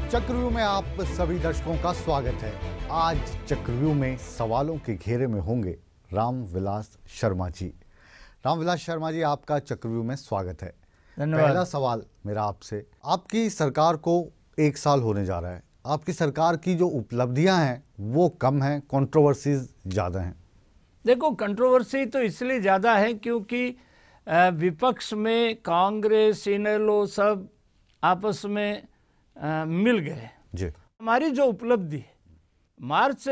चक्रव्यूह में आप सभी दर्शकों का स्वागत है। आज चक्रव्यूह में सवालों के घेरे में होंगे रामविलास शर्मा जी। रामविलास शर्मा जी, आपका चक्रव्यूह में स्वागत है। पहला सवाल मेरा आपसे, आपकी सरकार को 1 साल होने जा रहा है। आपकी सरकार की जो उपलब्धियां हैं वो कम हैं, कंट्रोवर्सीज ज़्यादा हैं। देखो, कंट्रोवर्सी तो इसलिए ज़्यादा है क्योंकि विपक्ष में कांग्रेस, इनेलो सब आपस में मिल गए जी। हमारी जो उपलब्धि है, मार्च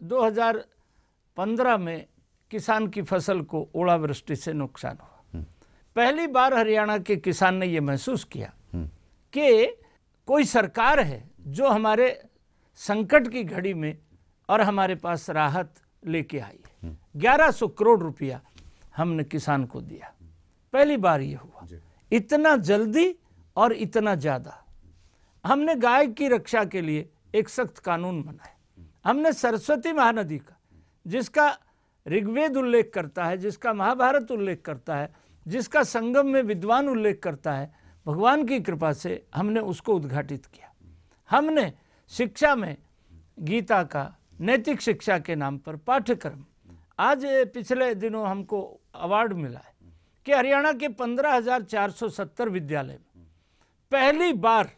2015 में किसान की फसल को ओलावृष्टि से नुकसान हुआ। पहली बार हरियाणा के किसान ने यह महसूस किया कि कोई सरकार है जो हमारे संकट की घड़ी में और हमारे पास राहत लेके आई है। 1100 करोड़ रुपया हमने किसान को दिया। पहली बार ये हुआ, इतना जल्दी और इतना ज़्यादा। हमने गाय की रक्षा के लिए एक सख्त कानून बनाया। हमने सरस्वती महानदी का, जिसका ऋग्वेद उल्लेख करता है, जिसका महाभारत उल्लेख करता है, जिसका संगम में विद्वान उल्लेख करता है, भगवान की कृपा से हमने उसको उद्घाटित किया। हमने शिक्षा में गीता का, नैतिक शिक्षा के नाम पर पाठ्यक्रम, आज पिछले दिनों हमको अवार्ड मिला है कि हरियाणा के 15,470 विद्यालय में पहली बार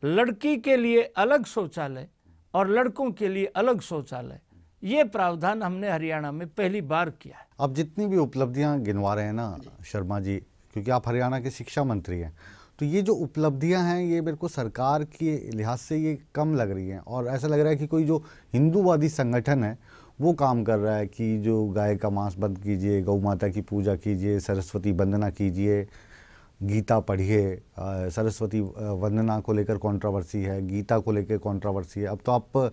लड़की के लिए अलग शौचालय और लड़कों के लिए अलग शौचालय, ये प्रावधान हमने हरियाणा में पहली बार किया है। अब जितनी भी उपलब्धियां गिनवा रहे हैं ना शर्मा जी, क्योंकि आप हरियाणा के शिक्षा मंत्री हैं, तो ये जो उपलब्धियां हैं ये मेरे को सरकार के लिहाज से ये कम लग रही हैं। और ऐसा लग रहा है कि कोई जो हिंदूवादी संगठन है वो काम कर रहा है कि जो गाय का मांस बंद कीजिए, गौ माता की पूजा कीजिए, सरस्वती वंदना कीजिए, गीता पढ़िए। सरस्वती वंदना को लेकर कंट्रोवर्सी है, गीता को लेकर कंट्रोवर्सी है। अब तो आप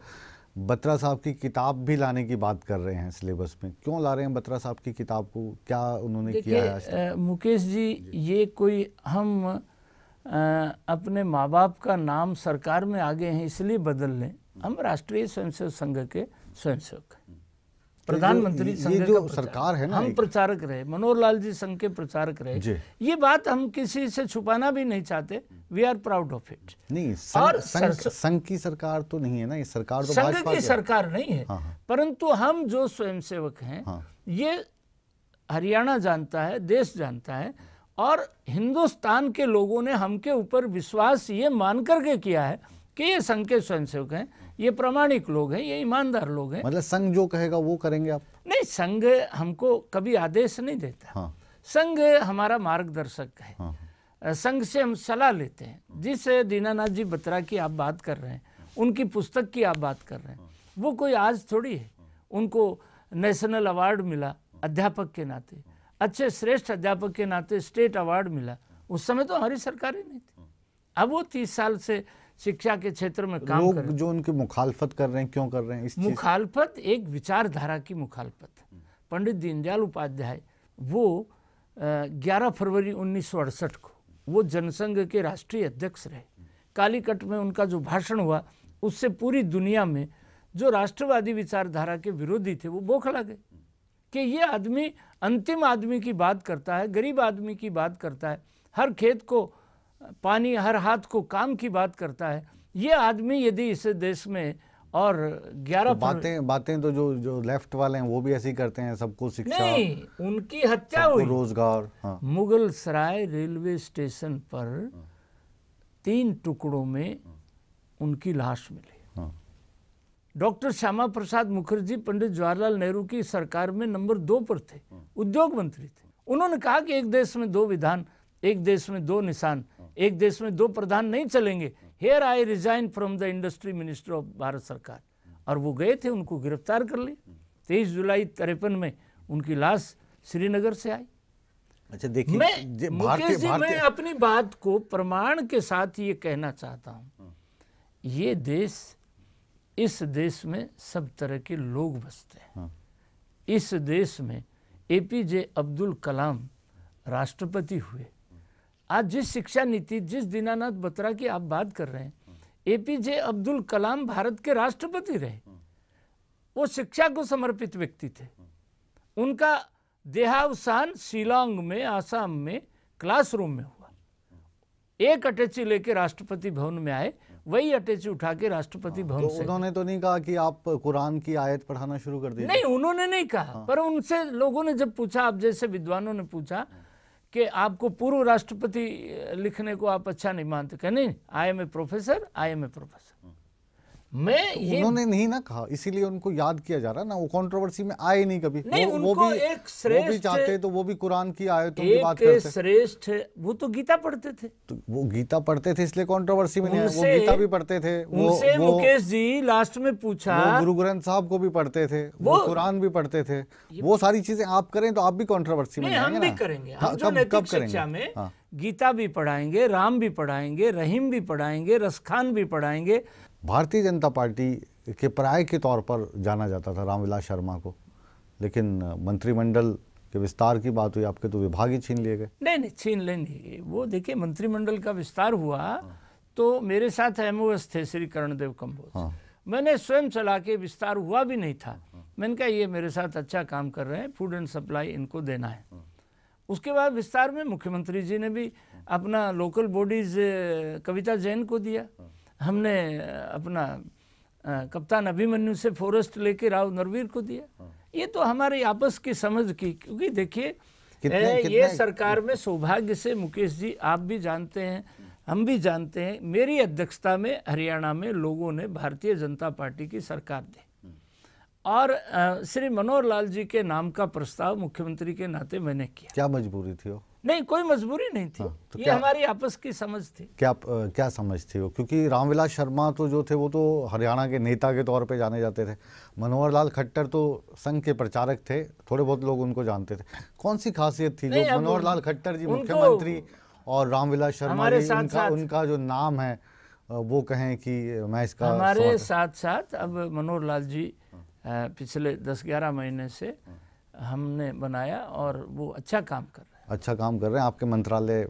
बत्रा साहब की किताब भी लाने की बात कर रहे हैं सिलेबस में। क्यों ला रहे हैं बत्रा साहब की किताब को? क्या उन्होंने किया है? मुकेश जी, ये कोई हम अपने माँ बाप का नाम सरकार में आगे हैं इसलिए बदल लें? हम राष्ट्रीय स्वयंसेवक संघ के स्वयंसेवक हैं। प्रधानमंत्री संघ जो सरकार है ना, हम प्रचारक रहे, मनोहर लाल जी संघ के प्रचारक रहे। ये बात हम किसी से छुपाना भी नहीं चाहते। We are proud of it. नहीं, संघ की सरकार तो नहीं है ना, ये सरकार तो संघ की सरकार नहीं है। परंतु हम जो स्वयंसेवक हैं, ये हरियाणा जानता है, देश जानता है, और हिंदुस्तान के लोगों ने हमके ऊपर विश्वास ये मान करके किया है कि ये संघ के स्वयंसेवक हैं, ये प्रामाणिक लोग हैं, ये ईमानदार लोग हैं। मतलब संघ जो कहेगा वो करेंगे आप? नहीं, संघ हमको कभी आदेश नहीं देता। संघ हमारा मार्गदर्शक है। संघ से हम सलाह लेते हैं। जिस दीनानाथ जी बत्रा की आप बात कर रहे हैं, उनकी पुस्तक की आप बात कर रहे हैं, वो कोई आज थोड़ी है। उनको नेशनल अवार्ड मिला अध्यापक के नाते, अच्छे श्रेष्ठ अध्यापक के नाते स्टेट अवार्ड मिला। उस समय तो हमारी सरकार ही नहीं थी। अब वो 30 साल से शिक्षा के क्षेत्र में काम कर रहे हैं। जो उनकी मुखालफत कर रहे हैं, क्यों कर रहे हैं? इस मुखालफत एक विचारधारा की मुखालफत है। पंडित दीनदयाल उपाध्याय वो 11 फरवरी 1968 को वो जनसंघ के राष्ट्रीय अध्यक्ष रहे। कालीकट में उनका जो भाषण हुआ, उससे पूरी दुनिया में जो राष्ट्रवादी विचारधारा के विरोधी थे वो बौखला गए कि ये आदमी अंतिम आदमी की बात करता है, गरीब आदमी की बात करता है, हर खेत को पानी, हर हाथ को काम की बात करता है। ये आदमी यदि इस देश में और 11 बातें तो जो लेफ्ट वाले हैं वो भी ऐसे ही करते हैं, सबको शिक्षा, नहीं, उनकी हत्या हुई, रोजगार। मुगल सराय रेलवे स्टेशन पर 3 टुकड़ों में उनकी लाश मिली। डॉक्टर श्यामा प्रसाद मुखर्जी पंडित जवाहरलाल नेहरू की सरकार में नंबर 2 पर थे, उद्योग मंत्री थे। उन्होंने कहा कि एक देश में 2 विधान, एक देश में 2 निशान, एक देश में 2 प्रधान नहीं चलेंगे। Here I resign from the industry minister of Bharat सरकार। और वो गए थे, उनको गिरफ्तार कर लिया। 23 जुलाई 53 में उनकी लाश श्रीनगर से आई। अच्छा, देखिए, मैं अपनी बात को प्रमाण के साथ ये कहना चाहता हूँ, ये देश, इस देश में सब तरह के लोग बसते हैं। इस देश में APJ अब्दुल कलाम राष्ट्रपति हुए। आज जिस शिक्षा नीति, जिस दीनानाथ बत्रा की आप बात कर रहे हैं, APJ अब्दुल कलाम भारत के राष्ट्रपति रहे। वो शिक्षा को समर्पित व्यक्ति थे। उनका देहावसान शिलांग में, आसाम में क्लासरूम में हुआ। एक अटैची लेके राष्ट्रपति भवन में आए वही अटैची उठा के राष्ट्रपति भवन तो से। उन्होंने तो नहीं कहा कि आप कुरान की आयत पढ़ाना शुरू कर दीजिए? नहीं, उन्होंने नहीं कहा, पर उनसे लोगों ने जब पूछा, आप जैसे विद्वानों ने पूछा कि आपको पूर्व राष्ट्रपति लिखने को आप अच्छा नहीं मानते, कहे नहीं, I am a professor, I am a professor. मैं ये उन्होंने नहीं ना कहा, इसीलिए उनको याद किया जा रहा ना, वो कंट्रोवर्सी में आए नहीं कभी। नहीं, उनको एक वो भी चाहते तो वो भी कुरान की आयतों की बात करते। श्रेष्ठ, वो तो गीता पढ़ते थे, तो वो गीता पढ़ते थे इसलिए कंट्रोवर्सी में नहीं आए। वो उनसे- गीता भी पढ़ते थे, उनसे मुकेश जी लास्ट में पूछा, वो गुरु ग्रंथ साहब को भी पढ़ते थे, वो कुरान भी पढ़ते थे। वो सारी चीजें आप करें तो आप भी कंट्रोवर्सी में नहीं, नहीं हम आएंगे भी ना। करेंगे। हाँ, हम जो कब नैतिक करेंगे? शिक्षा में हाँ। गीता भी पढ़ाएंगे, राम भी पढ़ाएंगे, रहीम भी पढ़ाएंगे, रसखान भी पढ़ाएंगे। भारतीय जनता पार्टी के पर्याय के तौर पर जाना जाता था रामविलास शर्मा को, लेकिन मंत्रिमंडल के विस्तार की बात हुई, आपके तो विभाग ही छीन लिए गए। नहीं, छीन लेंगे वो। देखिए, मंत्रिमंडल का विस्तार हुआ तो मेरे साथ एमओएस थे श्री कर्णदेव कंबोज। मैंने स्वयं चला के, विस्तार हुआ भी नहीं था, मैंने कहा ये मेरे साथ अच्छा काम कर रहे हैं, फूड एंड सप्लाई इनको देना है। उसके बाद विस्तार में मुख्यमंत्री जी ने भी अपना लोकल बॉडीज कविता जैन को दिया, हमने अपना कप्तान अभिमन्यु से फॉरेस्ट लेके राव नरवीर को दिया। ये तो हमारी आपस की समझ की, क्योंकि देखिए ये सरकार में सौभाग्य से मुकेश जी, आप भी जानते हैं, हम भी जानते हैं, मेरी अध्यक्षता में हरियाणा में लोगों ने भारतीय जनता पार्टी की सरकार दी और श्री मनोहर लाल जी के नाम का प्रस्ताव मुख्यमंत्री के नाते मैंने किया। क्या मजबूरी थी वो? नहीं, कोई मजबूरी नहीं थी। तो ये हमारी आपस की समझ थी। क्या समझ थी वो? क्योंकि रामविलास शर्मा तो जो थे वो तो हरियाणा के नेता के तौर पे जाने जाते थे, मनोहर लाल खट्टर तो संघ के प्रचारक थे, थोड़े बहुत लोग उनको जानते थे। कौन सी खासियत थी जो मनोहर लाल खट्टर जी मुख्यमंत्री और रामविलास शर्मा जी उनका जो नाम है वो कहें कि मैं इसका हमारे साथ साथ अब मनोहर लाल जी पिछले 10-11 महीने से हमने बनाया और वो अच्छा काम कर रहे हैं। अच्छा काम कर रहे हैं आपके मंत्रालय?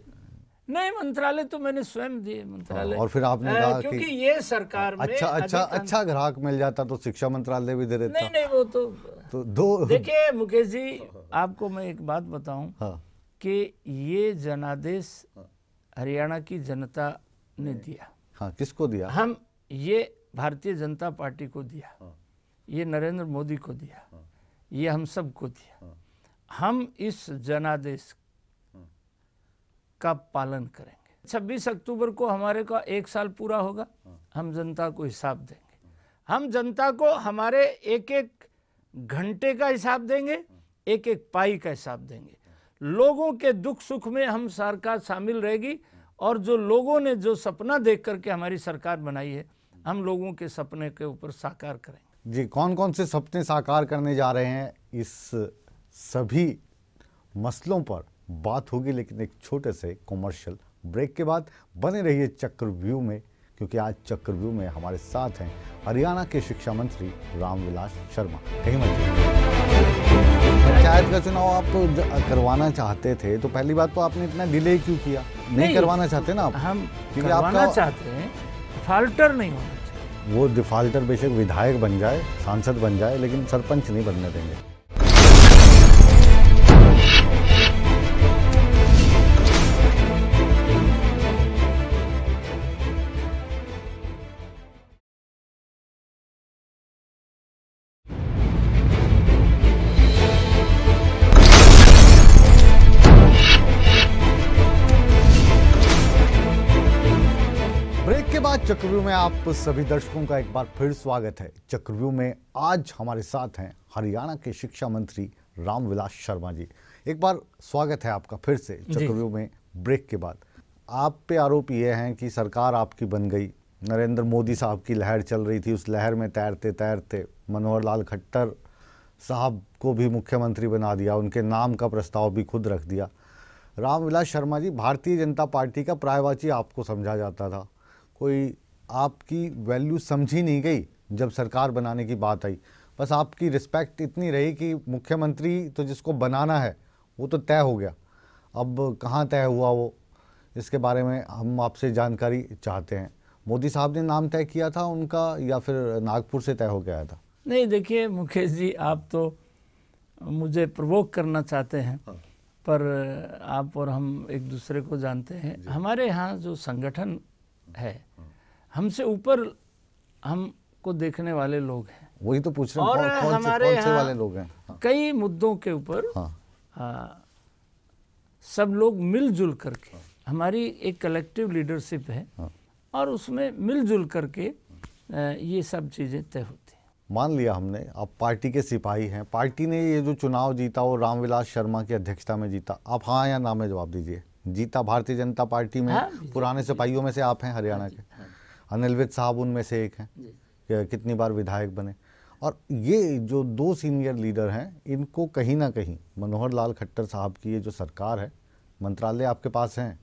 नहीं, मंत्रालय तो मैंने स्वयं दिए मंत्रालय। और फिर आपने कहा क्योंकि ये सरकार में अच्छा ग्राहक मिल जाता तो शिक्षा मंत्रालय भी दे देता। नहीं, वो तो दो। देखिए मुकेश जी, आपको मैं एक बात बताऊं कि ये जनादेश हरियाणा की जनता ने दिया। हाँ, किसको दिया? हम ये भारतीय जनता पार्टी को दिया, ये नरेंद्र मोदी को दिया, ये हम सबको दिया। हम इस जनादेश का पालन करेंगे। 26 अक्टूबर को हमारे का 1 साल पूरा होगा, हम जनता को हिसाब देंगे। हम जनता को हमारे एक एक घंटे का हिसाब देंगे, एक एक पाई का हिसाब देंगे। लोगों के दुख सुख में हम सरकार शामिल रहेगी और जो लोगों ने जो सपना देख करके हमारी सरकार बनाई है, हम लोगों के सपने के ऊपर साकार करेंगे। जी, कौन कौन से सपने साकार करने जा रहे हैं, इस सभी मसलों पर बात होगी, लेकिन एक छोटे से कमर्शियल ब्रेक के बाद बने रहिए चक्रव्यूह में, क्योंकि आज चक्रव्यूह में हमारे साथ हैं हरियाणा के शिक्षा मंत्री रामविलास शर्मा। कहीं मत पंचायत का चुनाव आप करवाना चाहते थे, तो पहली बात तो आपने इतना डिले क्यों किया? नहीं करवाना चाहते ना आप? हम करवाना चाहते हैं, डिफाल्टर नहीं होना चाहिए। वो डिफाल्टर बेशक विधायक बन जाए, सांसद बन जाए, लेकिन सरपंच नहीं बनने देंगे। चक्रव्यूह में आप सभी दर्शकों का एक बार फिर स्वागत है। चक्रव्यूह में आज हमारे साथ हैं हरियाणा के शिक्षा मंत्री रामविलास शर्मा जी। एक बार स्वागत है आपका फिर से चक्रव्यूह में ब्रेक के बाद। आप पे आरोप ये हैं कि सरकार आपकी बन गई, नरेंद्र मोदी साहब की लहर चल रही थी, उस लहर में तैरते तैरते मनोहर लाल खट्टर साहब को भी मुख्यमंत्री बना दिया, उनके नाम का प्रस्ताव भी खुद रख दिया। रामविलास शर्मा जी, भारतीय जनता पार्टी का पर्यायवाची आपको समझा जाता था, कोई आपकी वैल्यू समझी नहीं गई जब सरकार बनाने की बात आई। बस आपकी रिस्पेक्ट इतनी रही कि मुख्यमंत्री तो जिसको बनाना है वो तो तय हो गया। अब कहाँ तय हुआ वो, इसके बारे में हम आपसे जानकारी चाहते हैं। मोदी साहब ने नाम तय किया था उनका या फिर नागपुर से तय हो गया था? नहीं, देखिए मुकेश जी, आप तो मुझे प्रवोक करना चाहते हैं, पर आप और हम एक दूसरे को जानते हैं। हमारे यहाँ जो संगठन है, हमसे ऊपर हमको देखने वाले लोग हैं। वही तो पूछ रहे हैं, और हमारे कौन से वाले लोग हैं? कई मुद्दों के ऊपर सब लोग मिलजुल करके, हमारी एक कलेक्टिव लीडरशिप है और उसमें मिलजुल करके ये सब चीज़ें तय होती हैं। मान लिया हमने, आप पार्टी के सिपाही हैं, पार्टी ने ये जो चुनाव जीता वो रामविलास शर्मा की अध्यक्षता में जीता, आप हाँ या ना में जवाब दीजिए। जीता भारतीय जनता पार्टी में, पुराने सिपाहियों में से आप हैं हरियाणा के, अनिल विज साहब उनमें से एक हैं, कितनी बार विधायक बने। और ये जो दो सीनियर लीडर हैं, इनको कहीं ना कहीं मनोहर लाल खट्टर साहब की ये जो सरकार है, मंत्रालय आपके पास हैं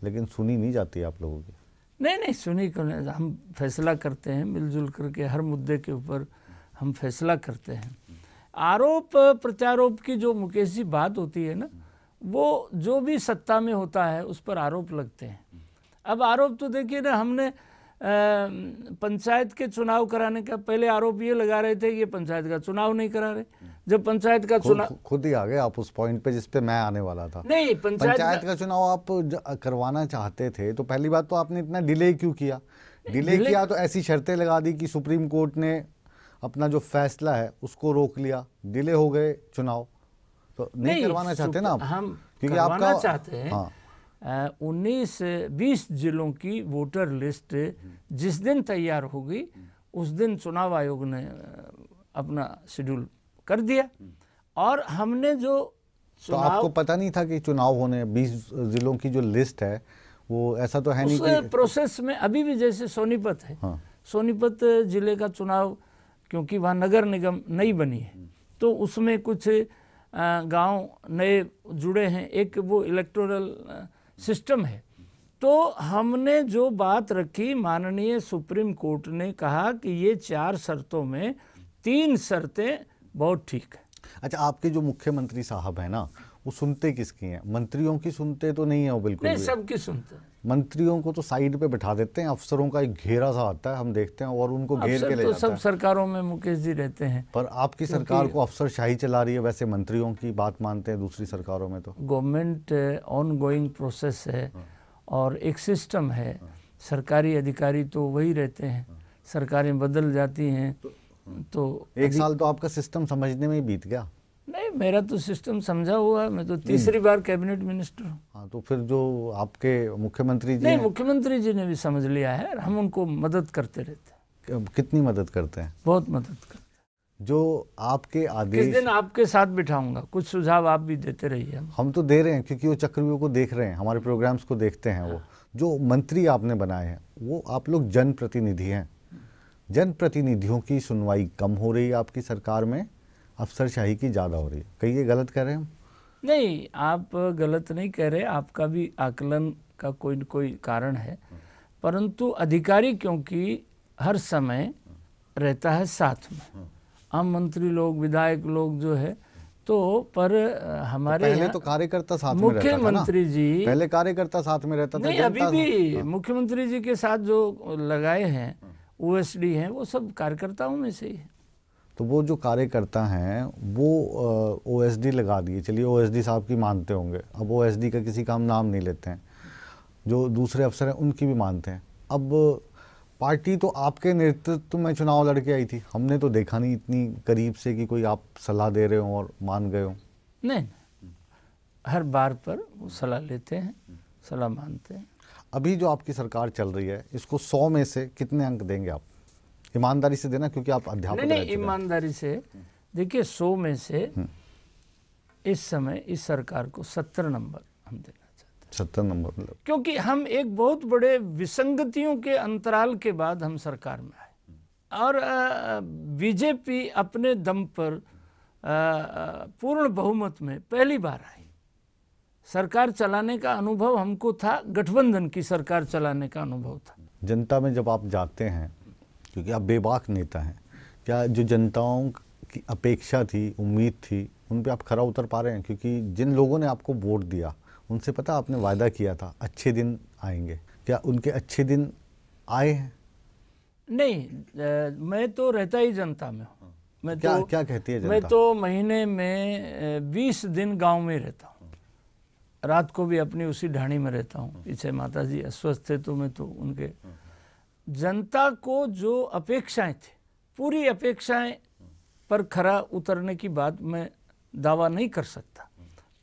लेकिन सुनी नहीं जाती आप लोगों की। नहीं सुनी क्यों नहीं, हम फैसला करते हैं मिलजुल करके, हर मुद्दे के ऊपर हम फैसला करते हैं। आरोप प्रत्यारोप की जो मुकेश जी बात होती है ना, वो जो भी सत्ता में होता है उस पर आरोप लगते हैं। अब आरोप तो देखिए ना, हमने पंचायत के चुनाव कराने का पहले आरोप ये लगा रहे थे कि ये पंचायत का चुनाव नहीं करा रहे। जब पंचायत का चुनाव, खुद ही आ गए आप उस पॉइंट पे जिस पे मैं आने वाला था। नहीं, पंचायत का चुनाव आप करवाना चाहते थे तो पहली बात तो आपने इतना डिले क्यों किया? डिले किया तो ऐसी शर्तें लगा दी कि सुप्रीम कोर्ट ने अपना जो फैसला है उसको रोक लिया, डिले हो गए चुनाव। तो नहीं करवाना चाहते ना आप? हम क्योंकि करवाना चाहते हैं। 19-20 जिलों की वोटर लिस्ट जिस दिन तैयार होगी उस दिन चुनाव आयोग ने अपना शेड्यूल कर दिया। और हमने जो तो आपको पता नहीं था कि चुनाव होने, 20 जिलों की जो लिस्ट है वो ऐसा तो है नहीं कि प्रोसेस में अभी भी जैसे सोनीपत है, सोनीपत जिले का चुनाव, क्योंकि वहाँ नगर निगम नई बनी है तो उसमें कुछ गांव नए जुड़े हैं, एक वो इलेक्टोरल सिस्टम है। तो हमने जो बात रखी, माननीय सुप्रीम कोर्ट ने कहा कि ये 4 शर्तों में 3 शर्तें बहुत ठीक है। अच्छा, आपके जो मुख्यमंत्री साहब हैं ना, वो सुनते किसकी हैं? मंत्रियों की सुनते तो नहीं है वो बिल्कुल नहीं, भी। सबकी सुनते हैं। मंत्रियों को तो साइड पे बिठा देते हैं, अफसरों का एक घेरा सा आता है, हम देखते हैं, और उनको घेर के ले तो जाता है। सब सरकारों में मुकेश जी रहते हैं। पर आपकी सरकार को अफसरशाही चला रही है, वैसे मंत्रियों की बात मानते हैं दूसरी सरकारों में। तो गवर्नमेंट ऑन गोइंग प्रोसेस है और एक सिस्टम है, सरकारी अधिकारी तो वही रहते हैं, सरकारें बदल जाती हैं। तो 1 साल तो आपका सिस्टम समझने में ही बीत गया। नहीं, मेरा तो सिस्टम समझा हुआ है, मैं तो तीसरी बार कैबिनेट मिनिस्टर हूँ। हाँ, तो फिर जो आपके मुख्यमंत्री जी नहीं, मुख्यमंत्री जी ने भी समझ लिया है, हम उनको मदद करते रहते हैं। कितनी मदद करते हैं? बहुत मदद करते हैं। जो आपके आदेश, किस दिन आपके साथ बिठाऊंगा, कुछ सुझाव आप भी देते रहिए। हम तो दे रहे हैं क्योंकि वो चक्रव्यूह को देख रहे हैं, हमारे प्रोग्राम्स को देखते हैं। वो जो मंत्री आपने बनाए हैं वो आप लोग जनप्रतिनिधि हैं। जनप्रतिनिधियों की सुनवाई कम हो रही है आपकी सरकार में, अफसरशाही की ज़्यादा हो रही है। कहीं ये गलत कह रहे हैं हम? नहीं, आप गलत नहीं कह रहे, आपका भी आकलन का कोई न कोई कारण है। परंतु अधिकारी क्योंकि हर समय रहता है साथ में, आम मंत्री लोग, विधायक लोग जो है, तो पर हमारे पहले तो कार्यकर्ता साथ में रहता था ना। मुख्यमंत्री जी, पहले कार्यकर्ता साथ में रहता था। नहीं, अभी भी मुख्यमंत्री जी के साथ जो लगाए हैं ओएसडी हैं, वो सब कार्यकर्ताओं में से ही है। तो वो जो कार्यकर्ता हैं वो ओएसडी लगा दिए, चलिए ओएसडी साहब की मानते होंगे, अब ओएसडी का किसी का हम नाम नहीं लेते हैं, जो दूसरे अफसर हैं उनकी भी मानते हैं। अब पार्टी तो आपके नेतृत्व में चुनाव लड़के आई थी, हमने तो देखा नहीं इतनी करीब से कि कोई आप सलाह दे रहे हो और मान गए हो। नहीं, हर बार पर वो सलाह लेते हैं, सलाह मानते हैं। अभी जो आपकी सरकार चल रही है, इसको 100 में से कितने अंक देंगे आप? ईमानदारी से देना, क्योंकि आप अध्यापक नहीं, ईमानदारी से देखिए, 100 में से इस समय इस सरकार को 70 नंबर हम देना चाहते हैं। 70 नंबर मतलब? क्योंकि हम एक बहुत बड़े विसंगतियों के अंतराल के बाद हम सरकार में आए और बीजेपी अपने दम पर पूर्ण बहुमत में पहली बार आई। सरकार चलाने का अनुभव हमको था, गठबंधन की सरकार चलाने का अनुभव था। जनता में जब आप जाते हैं, क्योंकि आप बेबाक नेता हैं, क्या जो जनताओं की अपेक्षा थी, उम्मीद थी, उन पे आप खरा उतर पा रहे हैं? क्योंकि जिन लोगों ने आपको वोट दिया उनसे पता आपने वायदा किया था अच्छे दिन आएंगे, क्या उनके अच्छे दिन आए हैं? नहीं, मैं तो रहता ही जनता में हूँ। मैं क्या कहती है जनता? मैं तो महीने में 20 दिन गांव में रहता हूँ, रात को भी अपनी उसी ढाणी में रहता हूँ। पीछे माता जी अस्वस्थ थे तो मैं तो उनके जनता को जो अपेक्षाएं थी, पूरी अपेक्षाएं पर खरा उतरने की बात मैं दावा नहीं कर सकता,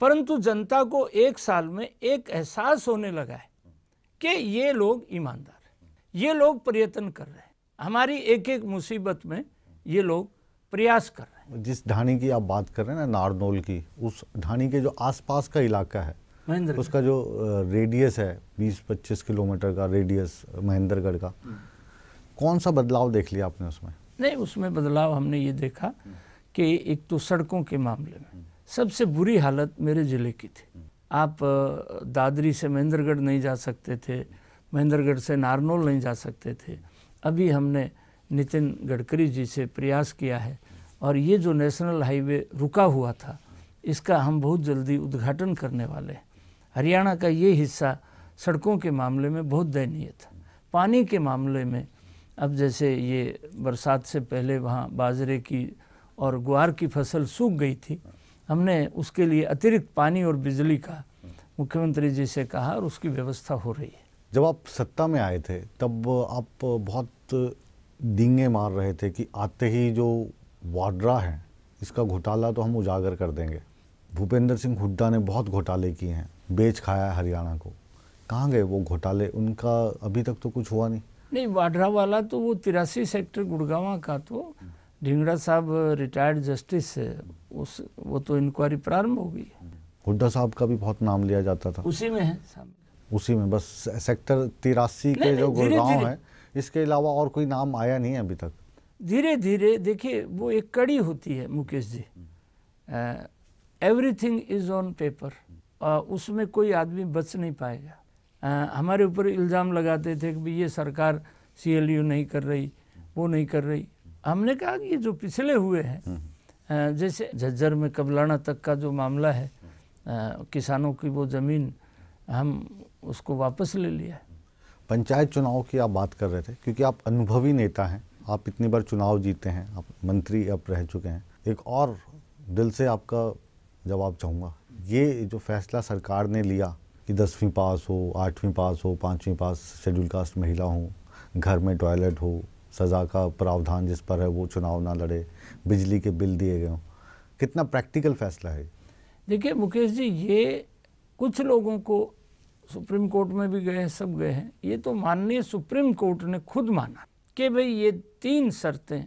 परंतु जनता को 1 साल में एक एहसास होने लगा है कि ये लोग ईमानदार हैं, ये लोग प्रयत्न कर रहे हैं, हमारी एक एक मुसीबत में ये लोग प्रयास कर रहे हैं। जिस ढाणी की आप बात कर रहे हैं ना, नारनौल की, उस ढाणी के जो आसपास का इलाका है, उसका जो रेडियस है 20-25 किलोमीटर का रेडियस महेंद्रगढ़ का, कौन सा बदलाव देख लिया आपने उसमें? नहीं, उसमें बदलाव हमने ये देखा कि एक तो सड़कों के मामले में सबसे बुरी हालत मेरे ज़िले की थी। आप दादरी से महेंद्रगढ़ नहीं जा सकते थे, महेंद्रगढ़ से नारनौल नहीं जा सकते थे। अभी हमने नितिन गडकरी जी से प्रयास किया है और ये जो नेशनल हाईवे रुका हुआ था, इसका हम बहुत जल्दी उद्घाटन करने वाले हैं। हरियाणा का ये हिस्सा सड़कों के मामले में बहुत दयनीय था। पानी के मामले में अब जैसे ये बरसात से पहले वहाँ बाजरे की और ग्वार की फसल सूख गई थी, हमने उसके लिए अतिरिक्त पानी और बिजली का मुख्यमंत्री जी से कहा और उसकी व्यवस्था हो रही है। जब आप सत्ता में आए थे तब आप बहुत डींगे मार रहे थे कि आते ही जो वाड्रा है इसका घोटाला तो हम उजागर कर देंगे। भूपेंद्र सिंह हुड्डा ने बहुत घोटाले किए हैं, बेच खाया हरियाणा को। कहाँ गए वो घोटाले? उनका अभी तक तो कुछ हुआ नहीं। नहीं, वाड्रा वाला तो वो 83 सेक्टर गुड़गांव का तो ढिंगड़ा साहब रिटायर्ड जस्टिस है, वो तो इंक्वायरी प्रारंभ हो गई है। हुड्डा साहब का भी बहुत नाम लिया जाता था, उसी में है सामने, उसी में बस सेक्टर 83 के जो गुड़गांव है, इसके अलावा और कोई नाम आया नहीं है अभी तक। धीरे धीरे देखिए, वो एक कड़ी होती है Mukesh ji, everything is on paper, उसमें कोई आदमी बच नहीं पाएगा। हमारे ऊपर इल्ज़ाम लगाते थे कि ये सरकार CLU नहीं कर रही, वो नहीं कर रही। हमने कहा कि ये जो पिछले हुए हैं, जैसे झज्जर में कबलाना तक का जो मामला है, किसानों की वो ज़मीन हम उसको वापस ले लिया है। पंचायत चुनाव की आप बात कर रहे थे, क्योंकि आप अनुभवी नेता हैं, आप इतनी बार चुनाव जीते हैं, आप मंत्री अब रह चुके हैं। एक और दिल से आपका जवाब चाहूँगा, ये जो फैसला सरकार ने लिया कि 10वीं पास हो, 8वीं पास हो, 5वीं पास शेड्यूल कास्ट महिला हो, घर में टॉयलेट हो, सज़ा का प्रावधान जिस पर है वो चुनाव ना लड़े, बिजली के बिल दिए गए हों, कितना प्रैक्टिकल फैसला है? देखिए मुकेश जी, ये कुछ लोगों को सुप्रीम कोर्ट में भी गए हैं, सब गए हैं, ये तो माननीय सुप्रीम कोर्ट ने खुद माना कि भाई ये 3 शर्तें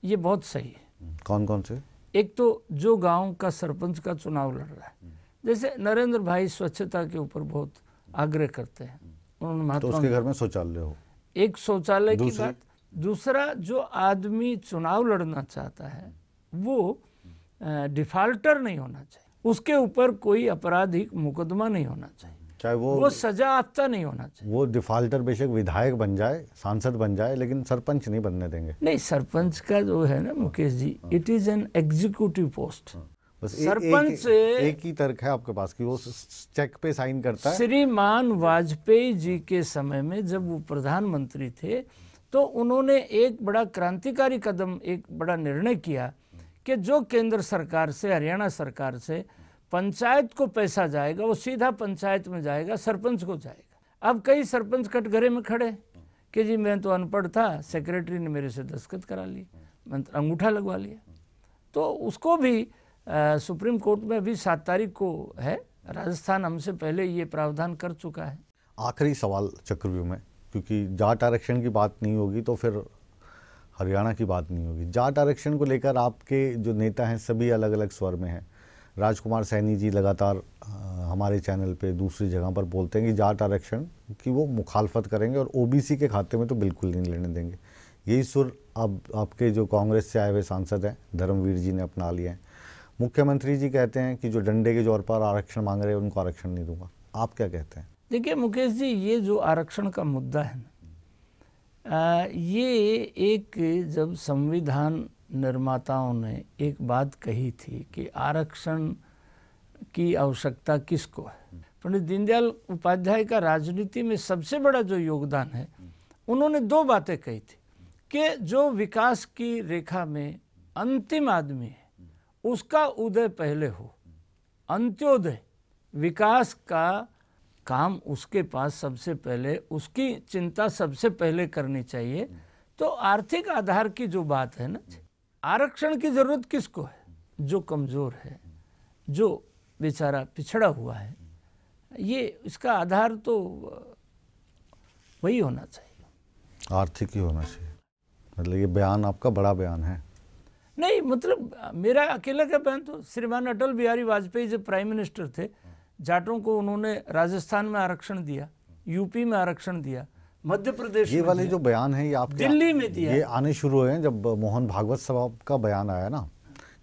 ये बहुत सही है। कौन कौन से? एक तो जो गांव का सरपंच का चुनाव लड़ रहा है, जैसे नरेंद्र भाई स्वच्छता के ऊपर बहुत आग्रह करते हैं, उन्होंने तो उसके घर में शौचालय हो, एक शौचालय की बात। दूसरा, जो आदमी चुनाव लड़ना चाहता है वो डिफाल्टर नहीं होना चाहिए, उसके ऊपर कोई आपराधिक मुकदमा नहीं होना चाहिए, चाहे वो सजा याफ्ता नहीं होना चाहिए। वो डिफाल्टर बेशक विधायक बन जाए, सांसद बन जाए, लेकिन सरपंच नहीं बनने देंगे। नहीं, सरपंच का जो है ना Mukesh ji, it is an executive post. बस सरपंच एक ही तर्क है आपके पास कि वो चेक पे साइन करता है। श्रीमान वाजपेयी जी के समय में जब वो प्रधानमंत्री थे तो उन्होंने एक बड़ा क्रांतिकारी कदम, एक बड़ा निर्णय किया कि जो केंद्र सरकार से, हरियाणा सरकार से पंचायत को पैसा जाएगा वो सीधा पंचायत में जाएगा, सरपंच को जाएगा। अब कई सरपंच कटघरे में खड़े कि जी मैं तो अनपढ़ था, सेक्रेटरी ने मेरे से दस्तखत करा लिए, अंगूठा लगवा लिया। तो उसको भी सुप्रीम कोर्ट में अभी 7 तारीख को है, राजस्थान हमसे पहले ये प्रावधान कर चुका है। आखिरी सवाल चक्रव्यूह में, क्योंकि जाट आरक्षण की बात नहीं होगी तो फिर हरियाणा की बात नहीं होगी। जाट आरक्षण को लेकर आपके जो नेता हैं सभी अलग अलग स्वर में हैं। राजकुमार सैनी जी लगातार हमारे चैनल पे दूसरी जगह पर बोलते हैं कि जाट आरक्षण की वो मुखालफत करेंगे और OBC के खाते में तो बिल्कुल नहीं लेने देंगे। यही सुर अब आपके जो कांग्रेस से आए हुए सांसद हैं धर्मवीर जी ने अपना लिया है। मुख्यमंत्री जी कहते हैं कि जो डंडे के जोर पर आरक्षण मांग रहे हैं उनको आरक्षण नहीं दूंगा। आप क्या कहते हैं? देखिए मुकेश जी, ये जो आरक्षण का मुद्दा है ना, ये एक, जब संविधान निर्माताओं ने एक बात कही थी कि आरक्षण की आवश्यकता किसको है, पंडित दीनदयाल उपाध्याय का राजनीति में सबसे बड़ा जो योगदान है, उन्होंने 2 बातें कही थी कि जो विकास की रेखा में अंतिम आदमी है उसका उदय पहले हो, अंत्योदय, विकास का काम उसके पास सबसे पहले, उसकी चिंता सबसे पहले करनी चाहिए। तो आर्थिक आधार की जो बात है ना, आरक्षण की जरूरत किसको है? जो कमजोर है, जो बेचारा पिछड़ा हुआ है, ये इसका आधार तो वही होना चाहिए, आर्थिक ही होना चाहिए। मतलब ये बयान आपका बड़ा बयान है। नहीं मतलब मेरा अकेला का बयान, तो श्रीमान अटल बिहारी वाजपेयी जब प्राइम मिनिस्टर थे, जाटों को उन्होंने राजस्थान में आरक्षण दिया, यूपी में आरक्षण दिया, मध्य प्रदेश ये में वाले दिया, जो बयान है ये आपके दिल्ली में दिया। ये आने शुरू हुए हैं जब मोहन भागवत साहब का बयान आया ना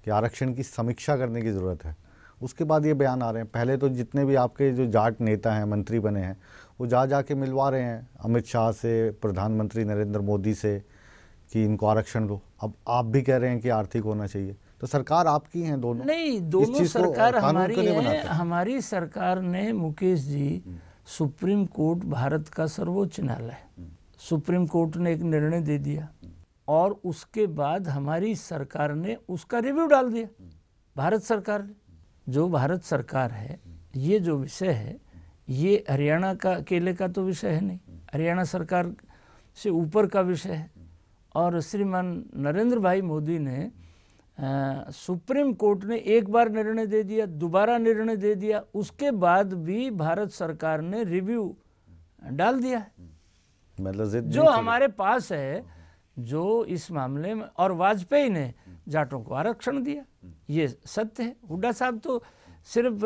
कि आरक्षण की समीक्षा करने की ज़रूरत है, उसके बाद ये बयान आ रहे हैं। पहले तो जितने भी आपके जो जाट नेता हैं, मंत्री बने हैं, वो जा के मिलवा रहे हैं अमित शाह से, प्रधानमंत्री नरेंद्र मोदी से कि इनको आरक्षण दो। अब आप भी कह रहे हैं कि आर्थिक होना चाहिए, तो सरकार आपकी है दोनों। नहीं, दोनों सरकार हमारी है। बनाते? हमारी सरकार ने, मुकेश जी, सुप्रीम कोर्ट भारत का सर्वोच्च न्यायालय है, सुप्रीम कोर्ट ने एक निर्णय दे दिया और उसके बाद हमारी सरकार ने उसका रिव्यू डाल दिया। भारत सरकार ने, जो भारत सरकार है, ये जो विषय है ये हरियाणा का अकेले का तो विषय है नहीं, हरियाणा सरकार से ऊपर का विषय है। और श्रीमान नरेंद्र भाई मोदी ने सुप्रीम कोर्ट ने एक बार निर्णय दे दिया, दोबारा निर्णय दे दिया, उसके बाद भी भारत सरकार ने रिव्यू डाल दिया है। मतलब जो हमारे पास है, जो इस मामले में, और वाजपेयी ने जाटों को आरक्षण दिया, ये सत्य है। हुड्डा साहब तो सिर्फ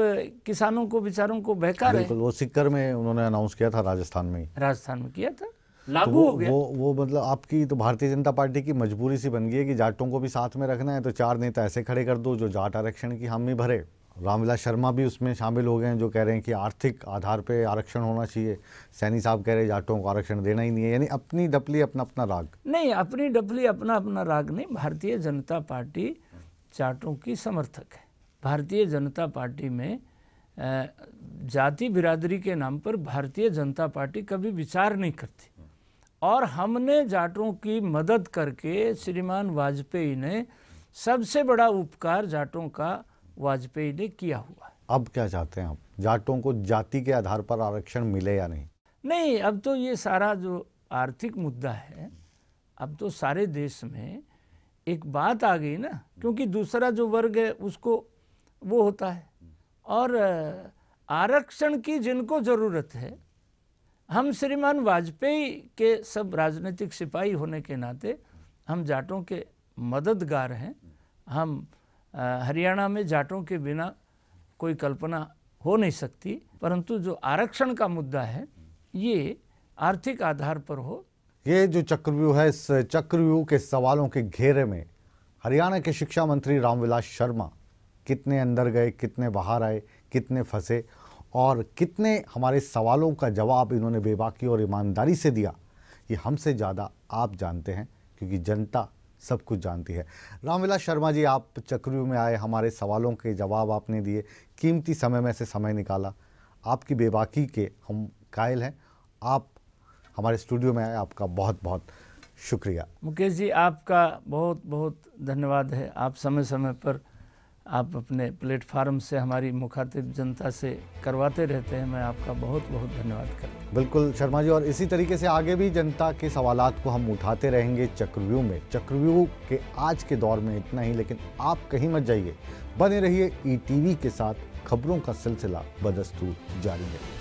किसानों को, बेचारों को बहका रहे। बिल्कुल, वो सिक्कर में उन्होंने अनाउंस किया था, राजस्थान में ही, राजस्थान में किया था, लागू हो गया। वो मतलब आपकी तो भारतीय जनता पार्टी की मजबूरी सी बन गई है कि जाटों को भी साथ में रखना है, तो 4 नेता ऐसे खड़े कर दो जो जाट आरक्षण की हामी भरे। रामविलास शर्मा भी उसमें शामिल हो गए हैं, जो कह रहे हैं कि आर्थिक आधार पे आरक्षण होना चाहिए। सैनी साहब कह रहे हैं जाटों को आरक्षण देना ही नहीं है। यानी अपनी डपली अपना अपना राग। नहीं, अपनी डपली अपना अपना राग नहीं। भारतीय जनता पार्टी जाटों की समर्थक है। भारतीय जनता पार्टी में जाति बिरादरी के नाम पर भारतीय जनता पार्टी कभी विचार नहीं करती। और हमने जाटों की मदद करके, श्रीमान वाजपेयी ने, सबसे बड़ा उपकार जाटों का वाजपेयी ने किया हुआ है। अब क्या चाहते हैं आप? जाटों को जाति के आधार पर आरक्षण मिले या नहीं? नहीं, अब तो ये सारा जो आर्थिक मुद्दा है, अब तो सारे देश में एक बात आ गई ना, क्योंकि दूसरा जो वर्ग है उसको वो होता है। और आरक्षण की जिनको ज़रूरत है, हम श्रीमान वाजपेयी के सब राजनीतिक सिपाही होने के नाते हम जाटों के मददगार हैं। हम हरियाणा में जाटों के बिना कोई कल्पना हो नहीं सकती, परंतु जो आरक्षण का मुद्दा है ये आर्थिक आधार पर हो। ये जो चक्रव्यूह है, इस चक्रव्यूह के सवालों के घेरे में हरियाणा के शिक्षा मंत्री रामविलास शर्मा कितने अंदर गए, कितने बाहर आए, कितने फंसे और कितने हमारे सवालों का जवाब इन्होंने बेबाकी और ईमानदारी से दिया, ये हमसे ज़्यादा आप जानते हैं, क्योंकि जनता सब कुछ जानती है। रामविलास शर्मा जी, आप चक्रव्यूह में आए, हमारे सवालों के जवाब आपने दिए, कीमती समय में से समय निकाला। आपकी बेबाकी के हम कायल हैं। आप हमारे स्टूडियो में आए, आपका बहुत बहुत शुक्रिया। मुकेश जी, आपका बहुत बहुत धन्यवाद है। आप समय समय पर आप अपने प्लेटफार्म से हमारी मुखातिब जनता से करवाते रहते हैं। मैं आपका बहुत बहुत धन्यवाद करता हूँ। बिल्कुल शर्मा जी, और इसी तरीके से आगे भी जनता के सवालात को हम उठाते रहेंगे चक्रव्यूह में। चक्रव्यूह के आज के दौर में इतना ही, लेकिन आप कहीं मत जाइए, बने रहिए ईटीवी के साथ। खबरों का सिलसिला बदस्तूर जारी है।